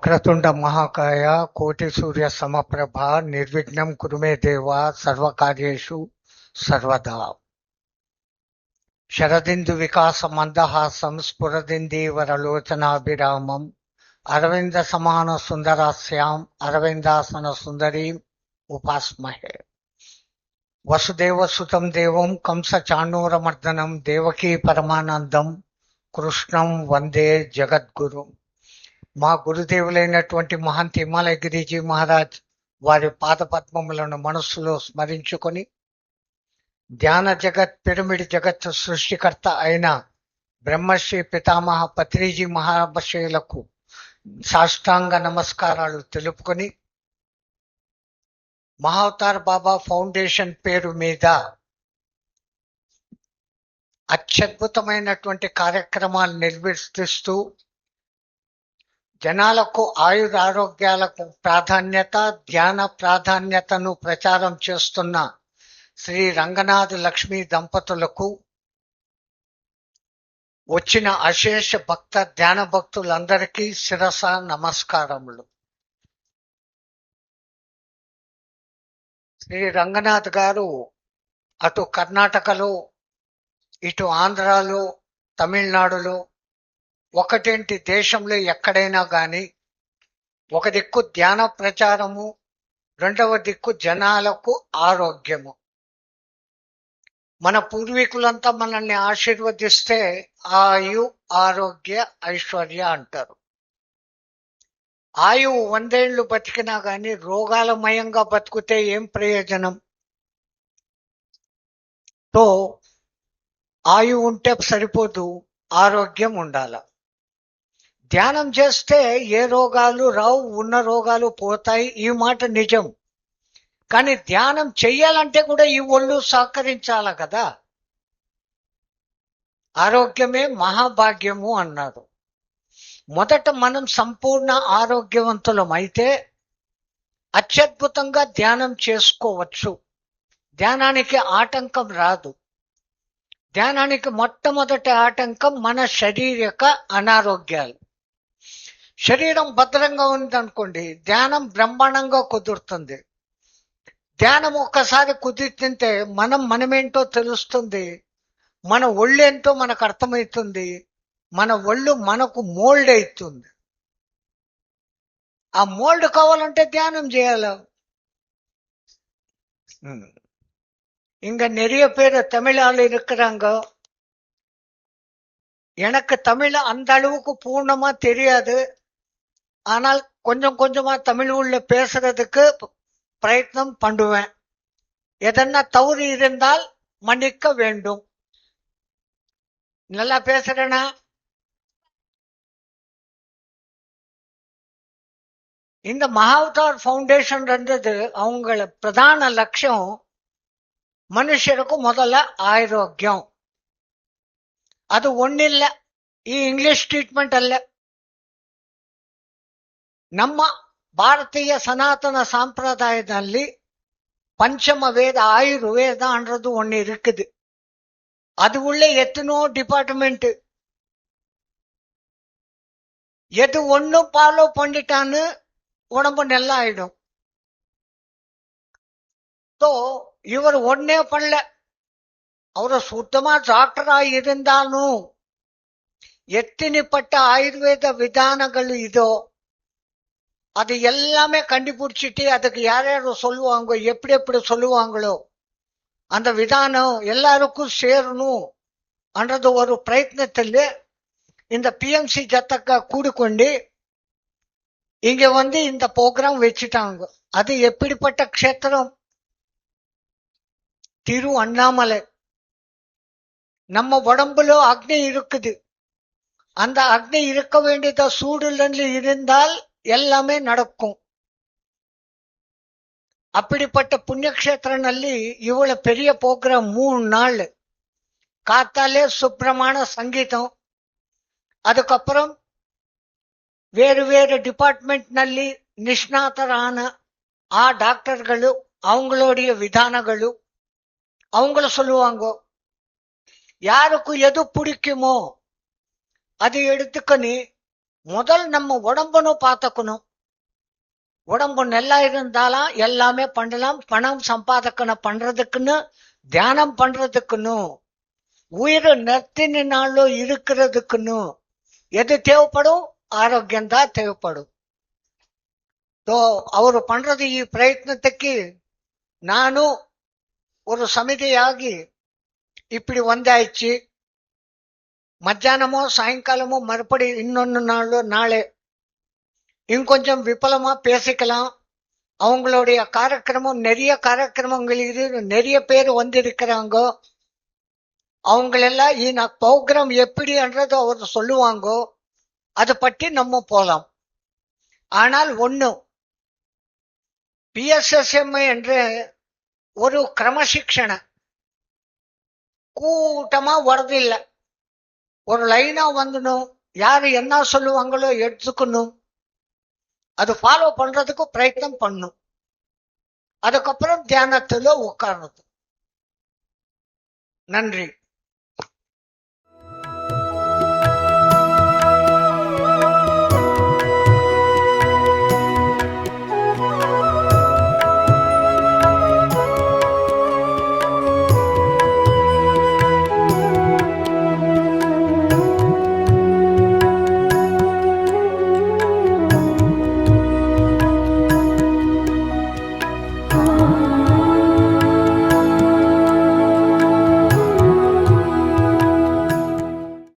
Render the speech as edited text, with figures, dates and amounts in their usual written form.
వక్రతుండ మహాకాయ కోటి సూర్య సమప్రభ నిర్విఘ్నం కురుమే దేవ సర్వకార్యేషు సర్వదా. శరదిందు వికాస మందహాసం స్ఫురదిందీవరలోచనాభిరామం అరవింద సమాన సుందరాస్యాం అరవిందాసన సుందరీం ఉపాస్మహే. వసుదేవ సుతం దేవం కంస చాణూరమర్దనం దేవకీ పరమానందం కృష్ణం వందే జగద్గురు. మా గురుదేవులైనటువంటి మహంత్ హిమాలయ గిరిజీ మహారాజ్ వారి పాదపద్మములను మనస్సులో స్మరించుకొని ధ్యాన జగత్ పిరమిడ్ జగత్ సృష్టికర్త అయిన బ్రహ్మశ్రీ పితామహ పత్రిజీ మహాశయులకు సాష్టాంగ నమస్కారాలు తెలుపుకొని మహావతార్ బాబా ఫౌండేషన్ పేరు మీద అత్యద్భుతమైనటువంటి కార్యక్రమాలు నిర్వర్తిస్తూ జనాలకు ఆయురారోగ్యాలకు ప్రాధాన్యత, ధ్యాన ప్రాధాన్యతను ప్రచారం చేస్తున్న శ్రీ రంగనాథ్ లక్ష్మీ దంపతులకు వచ్చిన అశేష భక్త ధ్యాన భక్తులందరికీ శిరస నమస్కారములు. శ్రీ రంగనాథ్ గారు అటు కర్ణాటకలో, ఇటు ఆంధ్రాలో, తమిళనాడులో, ఒకటేంటి దేశంలో ఎక్కడైనా కానీ ఒక దిక్కు ధ్యాన ప్రచారము, రెండవ దిక్కు జనాలకు ఆరోగ్యము. మన పూర్వీకులంతా మనల్ని ఆశీర్వదిస్తే ఆయు ఆరోగ్య ఐశ్వర్య అంటారు. ఆయువు 100 ఏళ్ళు బతికినా కానీ రోగాలమయంగా బతికితే ఏం ప్రయోజనం? తో ఆయువు ఉంటే సరిపోదు, ఆరోగ్యం ఉండాల. ధ్యానం చేస్తే ఏ రోగాలు రావు, ఉన్న రోగాలు పోతాయి. ఈ మాట నిజం. కానీ ధ్యానం చెయ్యాలంటే కూడా ఈ ఒళ్ళు సహకరించాల కదా. ఆరోగ్యమే మహాభాగ్యము అన్నారు. మొదట మనం సంపూర్ణ ఆరోగ్యవంతులం అయితే అత్యద్భుతంగా ధ్యానం చేసుకోవచ్చు. ధ్యానానికి ఆటంకం రాదు. ధ్యానానికి మొట్టమొదటి ఆటంకం మన శారీరక అనారోగ్యాలు. శరీరం భద్రంగా ఉందనుకోండి, ధ్యానం బ్రహ్మాండంగా కుదురుతుంది. ధ్యానం ఒక్కసారి కుదిరితే మనమేంటో తెలుస్తుంది, మన ఒళ్ళేంటో మనకు అర్థమవుతుంది, మన ఒళ్ళు మనకు మోల్డ్ అవుతుంది. ఆ మోల్డ్ కావాలంటే ధ్యానం చేయాలి. இங்க நிறைய பேர் தமிழால் இருக்கிறாங்க. எனக்கு தமிழ் அந்த அளவுக்கு பூர்ணமா தெரியாது. ஆனால் கொஞ்சம் கொஞ்சமா தமிழ் உள்ள பேசுறதுக்கு பிரயத்னம் பண்ணுவேன். எதனா தவறு இருந்தால் மன்னிக்க வேண்டும். நல்லா பேசுறேனா? இந்த மகாவதார் ஃபவுண்டேஷன் இருந்தது அவங்கள பிரதான லட்சியம் మనుషులకు మొదల ఆరోగ్యం. ಅದು ಒಣ್ಣಿಲ್ಲ, ಈ ಇಂಗ್ಲಿಷ್ ಟ್ರೀಟ್ಮೆಂಟ್ ಅಲ್ಲ. ನಮ್ಮ ಭಾರತೀಯ ಸನಾತನ ಸಂಪ್ರದಾಯದಲ್ಲಿ பஞ்சம வேத ஆயுர்வேதான்றது ஒண்ணு இருக்குது. அது உள்ள எத்தனோ டிபார்ட்மெண்ட். எது ஒன்னும் ஃபாலோ பண்ணிட்டான்னு உடம்பு நல்லா ஆயிடும். ஸோ இவர் ஒன்னே பண்ணல. அவரு சுத்தமா டாக்டரா இருந்தாலும் எத்தனைப்பட்ட ஆயுர்வேத விதானங்கள் இதோ அது எல்லாமே கண்டுபிடிச்சிட்டு அதுக்கு யார் யார் சொல்லுவாங்க, எப்படி சொல்லுவாங்களோ அந்த விதானம் எல்லாருக்கும் சேரணும் அன்றது ஒரு பிரயத்னத்தில் இந்த பிஎம்சி ஜத்தக்க கூடிக்கொண்டு இங்க இந்த ப்ரோக்ராம் வச்சுட்டாங்க. அது எப்படிப்பட்ட க்ஷேத்திரம்? திரு அண்ணாமலை. நம்ம உடம்புல அக்னி இருக்குது. அந்த அக்னி இருக்க வேண்டியத சூடுல இருந்தால் எல்லாமே நடக்கும். அப்படிப்பட்ட புண்ணியக்ஷேத்திரನಲ್ಲಿ ಇವಳ பெரிய ப்ரோக்ராம் 3 நாள். காத்தாலே சுப்பிரமணிய சங்கீதம், அதுக்கப்புறம் வேறு டிபார்ட்மெಂಟ್ನಲ್ಲಿ நிஷ்ணாதரான ಆ டாக்டர்கள் அவங்களுடைய விதானಗಳು அவங்கள சொல்லுவாங்க. யாருக்கு எது பிடிக்குமோ அது எடுத்துக்கணி முதல் நம்ம உடம்புன்னு பார்த்துக்கணும். உடம்பு நல்லா இருந்தாலும் எல்லாமே பண்ணலாம். பணம் சம்பாதிக்கணும் பண்றதுக்குன்னு, தியானம் பண்றதுக்குன்னு, உயிர் நெத்தின நாளும் இருக்கிறதுக்குன்னு எது தேவைப்படும்? ஆரோக்கியம் தான் தேவைப்படும். ಅವರು ಪண்றது ಈ ಪ್ರಯತ್ನಕ್ಕೆ ನಾನು ஒரு சமிதியாகி இப்படி வந்தாயிடுச்சு. மத்தியானமோ சாயங்காலமோ மறுபடி இன்னொன்னு நாளே இன்னும் விபலமா பேசிக்கலாம். அவங்களுடைய காரியக்கிரமம் நிறைய காரியக்கிரமங்கள் நிறைய பேர் வந்திருக்கிறாங்க. அவங்களெல்லாம் நான் ப்ரோக்ராம் எப்படின்றது அவர் சொல்லுவாங்க. அதை பற்றி நம்ம போலாம். ஆனால் ஒண்ணு, PSSM என்ற ஒரு கிரமசிக்ஷண கூட்டமா வரதில்லை. ஒரு லைனா வந்துடும். யாரு என்ன சொல்லுவாங்களோ எடுத்துக்கணும். அது ஃபாலோ பண்றதுக்கு பிரயத்னம் பண்ணும். அதுக்கப்புறம் தியானத்துல உட்கார்றது. நன்றி.